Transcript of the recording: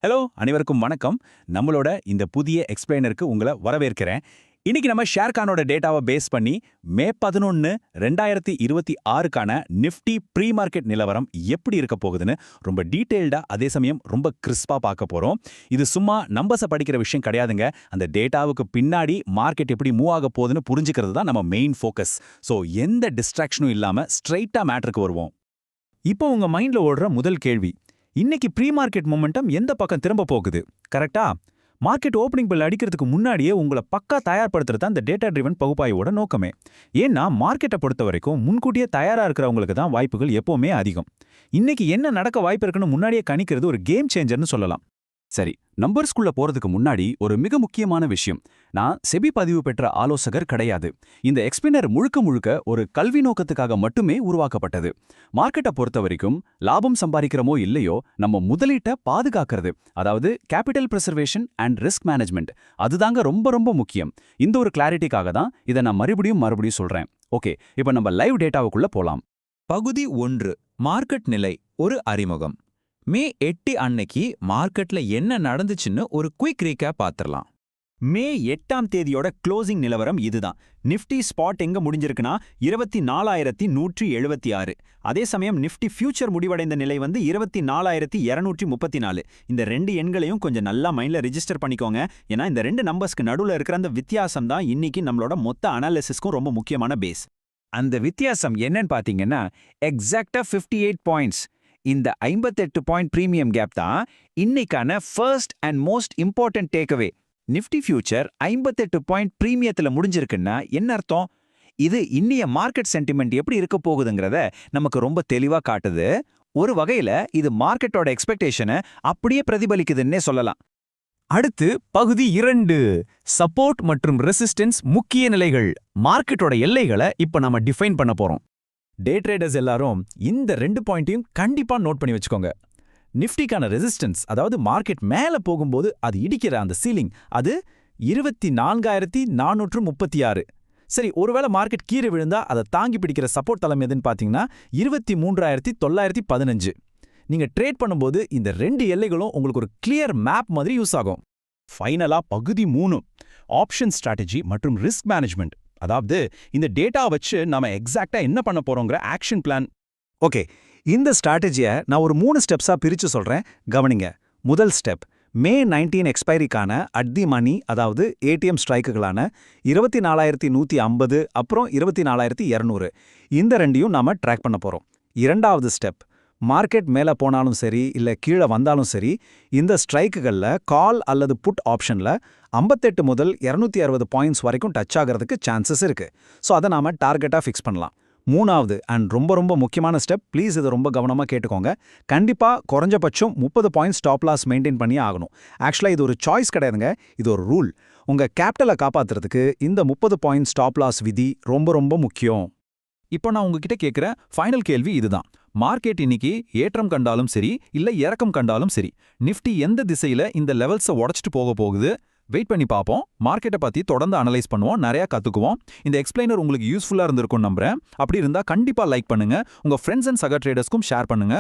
Hello அனைவருக்கும் வணக்கம். நம்மளோட இந்த புதிய எக்ஸ்பிளைனருக்கு உங்களை வரவேற்கிறேன். இன்னைக்கு நம்ம ஷேர்கானோட டேட்டாவை பேஸ் பண்ணி மே 11 2026க்கான நிஃப்டி ப்ரீ மார்க்கெட் நிலவரம் எப்படி இருக்க போகுதுன்னு ரொம்ப டீட்டெயில்டா அதே சமயம் ரொம்ப கிறிஸ்பா பார்க்க போறோம். இது சும்மா நம்பர்ஸை படிக்கிற விஷயம் கிடையாதுங்க. அந்த டேட்டாவுக்கு பின்னாடி மார்க்கெட் எப்படி மூவ் ஆக போகுதுன்னு புரிஞ்சுக்கிறது தான் நம்ம மெயின் ஃபோக்கஸ். ஸோ எந்த டிஸ்ட்ராக்ஷனும் இல்லாம ஸ்ட்ரைட்டா மேட்டருக்கு வருவோம். இப்போ உங்க மைண்ட்ல ஓடுற முதல் கேள்வி, இன்னைக்கு ப்ரீ மார்க்கெட் மொமெண்டம் எந்த பக்கம் திரும்ப போகுது? கரெக்டா? மார்க்கெட் ஓப்பனிங் பெல் அடிக்கிறதுக்கு முன்னாடியே உங்களை பக்கா தயார்படுத்துறது தான் இந்த டேட்டா ட்ரிவன் பகுப்பாய்வோட நோக்கமே. ஏன்னா மார்க்கெட்டை பொறுத்த வரைக்கும் முன்கூட்டியே தயாரா இருக்கிறவங்களுக்கு தான் வாய்ப்புகள் எப்பவுமே அதிகம். இன்னைக்கு என்ன நடக்க வாய்ப்பு இருக்குன்னு முன்னாடியே கணிக்கிறது ஒரு கேம் சேஞ்சர்னு சொல்லலாம். சரி, நம்பர்ஸ்குள்ள போறதுக்கு முன்னாடி ஒரு மிக முக்கியமான விஷயம். நான் செபி பதிவு பெற்ற ஆலோசகர் கிடையாது. இந்த எக்ஸ்பிளைனர் முழுக்க முழுக்க ஒரு கல்வி நோக்கத்துக்காக மட்டுமே உருவாக்கப்பட்டது. மார்க்கெட்டை பொறுத்த வரைக்கும் லாபம் சம்பாதிக்கிறோமோ இல்லையோ, நம்ம முதலீட்டை பாதுகாக்கிறது, அதாவது capital preservation and risk management, அதுதாங்க ரொம்ப ரொம்ப முக்கியம். இந்த ஒரு கிளாரிட்டிக்காக தான் இதை நான் மறுபடியும் சொல்றேன். ஓகே, இப்போ நம்ம லைவ் டேட்டாவுக்குள்ள போலாம். பகுதி 1, மார்க்கெட் நிலை, ஒரு அறிமுகம். மே 8 அன்னைக்கு மார்க்கெட்ல என்ன நடந்துச்சுன்னு ஒரு குயிக் ரீகேப் பார்த்துடலாம். மே 8ஆம் தேதியோட க்ளோசிங் நிலவரம் இதுதான். நிஃப்டி ஸ்பாட் எங்க முடிஞ்சிருக்குன்னா 24,176. அதே சமயம் நிஃப்டி ஃபியூச்சர் முடிவடைந்த நிலை 24,234. இந்த ரெண்டு எண்களையும் கொஞ்சம் நல்லா மைண்ட்ல ரெஜிஸ்டர் பண்ணிக்கோங்க. ஏன்னா இந்த ரெண்டு நம்பர்ஸ்க்கு நடுவில் இருக்கிற அந்த வித்தியாசம் தான் இன்னைக்கு நம்மளோட மொத்த அனாலிசிஸ்க்கும் ரொம்ப முக்கியமான பேஸ். அந்த வித்தியாசம் என்னன்னு பாத்தீங்கன்னா எக்ஸாக்டா 58 பாயிண்ட்ஸ். இந்த 58 பாயிண்ட் பிரீமியம் கேப் தான் இன்னைக்கான first and most important takeaway. Nifty future 58 point பிரீமியத்தில் முடிஞ்சிருக்குன்னா என்ன அர்த்தம்? இது இன்னைய மார்க்கெட் சென்டிமெண்ட் எப்படி இருக்க போகுதுங்கிறத நமக்கு ரொம்ப தெளிவா காட்டுது. ஒரு வகையில இது மார்க்கெட்டோட எக்ஸ்பெக்டேஷனை அப்படியே பிரதிபலிக்குதுன்னே சொல்லலாம். அடுத்து பகுதி 2, சப்போர்ட் மற்றும் ரெசிஸ்டன்ஸ் முக்கிய நிலைகள். மார்க்கெட்டோட எல்லைகளை இப்ப நாம டிஃபைன் பண்ண போறோம். டே ட்ரேடர்ஸ் எல்லாரும் இந்த 2 பாயிண்ட்டையும் கண்டிப்பா நோட் பண்ணி வச்சுக்கோங்க. நிஃப்டிக்கான ரெசிஸ்டன்ஸ், அதாவது மார்க்கெட் மேல போகும்போது அது இடிக்கிற அந்த சீலிங், அது 24,436. சரி, ஒருவேளை மார்க்கெட் கீழே விழுந்தா அதை தாங்கி பிடிக்கிற சப்போர்ட் தளம் எதுன்னு பாத்தீங்கன்னா 23,915. நீங்க ட்ரேட் பண்ணும்போது இந்த 2 எல்லைகளும் உங்களுக்கு ஒரு கிளியர் மேப் மாதிரி யூஸ் ஆகும். ஃபைனலா பகுதி 3, ஆப்ஷன் ஸ்ட்ராட்டஜி மற்றும் ரிஸ்க் மேனேஜ்மெண்ட். அதாவது இந்த டேட்டா வச்சு நாம எக்ஸாக்ட்டா என்ன பண்ண போறோங்கிற ஆக்ஷன் பிளான். ஓகே, இந்த ஸ்ட்ராட்டஜியை நான் ஒரு 3 ஸ்டெப்ஸா பிரிச்சு சொல்றேன், கவனிங்க. முதல் ஸ்டெப், மே 19 எக்ஸ்பைரிக்கான அட் தி மணி, அதாவது ஏடிஎம் ஸ்ட்ரைக்குகளான 24,150 அப்புறம் 24,200, இந்த ரெண்டையும் நாம ட்ராக் பண்ண போறோம். இரண்டாவது ஸ்டெப், மார்க்கெட் மேல போனாலும் சரி இல்ல கீழே வந்தாலும் சரி, இந்த ஸ்ட்ரைக்குகள்ல கால் அல்லது புட் ஆப்ஷன்ல 58 முதல் 260 பாயிண்ட்ஸ் வரைக்கும் டச் ஆகிறதுக்கு சான்சஸ் இருக்கு. ஸோ அதை நாம டார்கெட்டா ஃபிக்ஸ் பண்ணலாம். மூணாவது அண்ட் ரொம்ப ரொம்ப முக்கியமான ஸ்டெப், ப்ளீஸ் இதை ரொம்ப கவனமா கேட்டுக்கோங்க. கண்டிப்பா குறைஞ்சபட்சம் 30 பாயிண்ட்ஸ் ஸ்டாப் லாஸ் மெயின்டைன் பண்ணி ஆகணும். ஆக்சுவலா இது ஒரு சாய்ஸ் கிடையாதுங்க, இது ஒரு ரூல். உங்க கேபிட்டலை காப்பாத்துறதுக்கு இந்த 30 பாயிண்ட் ஸ்டாப் லாஸ் விதி ரொம்ப ரொம்ப முக்கியம். இப்போ நான் உங்ககிட்ட கேட்குற ஃபைனல் கேள்வி இதுதான். மார்க்கெட் இன்னைக்கு ஏற்றம் கண்டாலும் சரி இல்ல இறக்கம் கண்டாலும் சரி, நிஃப்டி எந்த திசையில இந்த லெவல்ஸை உடைச்சிட்டு போக போகுது? வெயிட் பண்ணி பார்ப்போம். மார்க்கெட்டை பத்தி தொடர்ந்து அனலைஸ் பண்ணுவோம், நிறைய கத்துக்குவோம். இந்த எக்ஸ்பிளைனர் உங்களுக்கு யூஸ்ஃபுல்லா இருந்திருக்கும் நம்புறேன். அப்படி இருந்தா கண்டிப்பா லைக் பண்ணுங்க, உங்க ஃப்ரெண்ட்ஸ் அண்ட் சக ட்ரேடர்ஸ்க்கும் ஷேர் பண்ணுங்க.